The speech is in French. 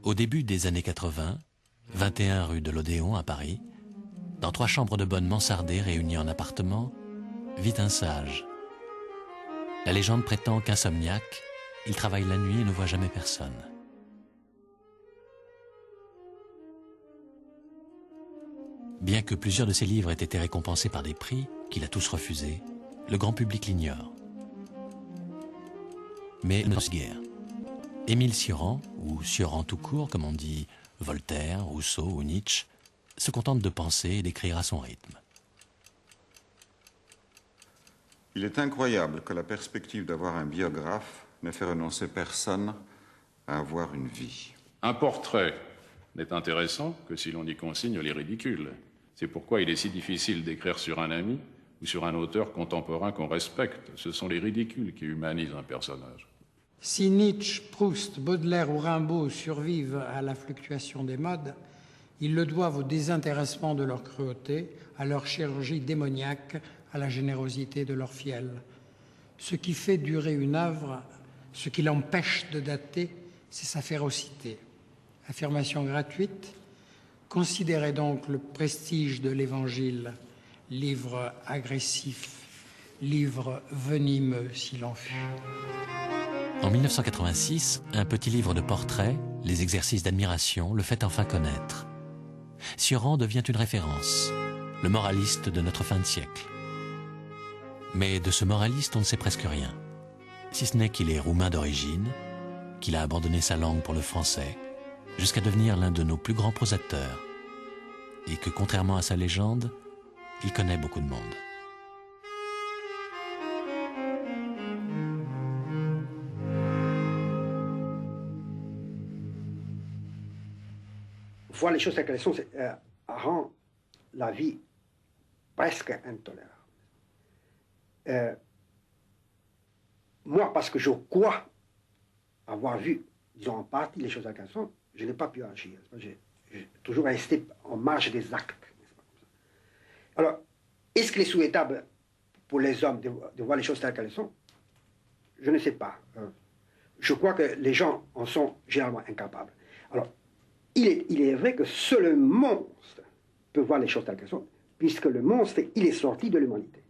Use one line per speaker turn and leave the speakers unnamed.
Au début des années 80, 21 rue de l'Odéon à Paris, dans 3 chambres de bonne mansardées réunies en appartement, vit un sage. La légende prétend qu'insomniaque, il travaille la nuit et ne voit jamais personne. Bien que plusieurs de ses livres aient été récompensés par des prix, qu'il a tous refusés, le grand public l'ignore. Mais ne se guère. Émile Cioran, ou Cioran tout court, comme on dit Voltaire, Rousseau ou Nietzsche, se contente de penser et d'écrire à son rythme.
Il est incroyable que la perspective d'avoir un biographe n'ait fait renoncer personne à avoir une vie.
Un portrait n'est intéressant que si l'on y consigne les ridicules. C'est pourquoi il est si difficile d'écrire sur un ami ou sur un auteur contemporain qu'on respecte. Ce sont les ridicules qui humanisent un personnage.
Si Nietzsche, Proust, Baudelaire ou Rimbaud survivent à la fluctuation des modes, ils le doivent au désintéressement de leur cruauté, à leur chirurgie démoniaque, à la générosité de leur fiel. Ce qui fait durer une œuvre, ce qui l'empêche de dater, c'est sa férocité. Affirmation gratuite, considérez donc le prestige de l'Évangile, livre agressif, livre venimeux s'il en fut.
En 1986, un petit livre de portraits, Les exercices d'admiration, le fait enfin connaître. Cioran devient une référence, le moraliste de notre fin de siècle. Mais de ce moraliste, on ne sait presque rien. Si ce n'est qu'il est roumain d'origine, qu'il a abandonné sa langue pour le français, jusqu'à devenir l'un de nos plus grands prosateurs, et que, contrairement à sa légende, il connaît beaucoup de monde.
Voir les choses telles qu'elles sont rend la vie presque intolérable. Moi, parce que je crois avoir vu, disons en partie, les choses telles qu'elles sont, je n'ai pas pu agir. J'ai toujours resté en marge des actes. Alors, est-ce qu'il est souhaitable pour les hommes de voir les choses telles qu'elles sont? Je ne sais pas. Je crois que les gens en sont généralement incapables. Alors, il est vrai que seul le monstre peut voir les choses telles qu'elles sont, puisque le monstre, il est sorti de l'humanité.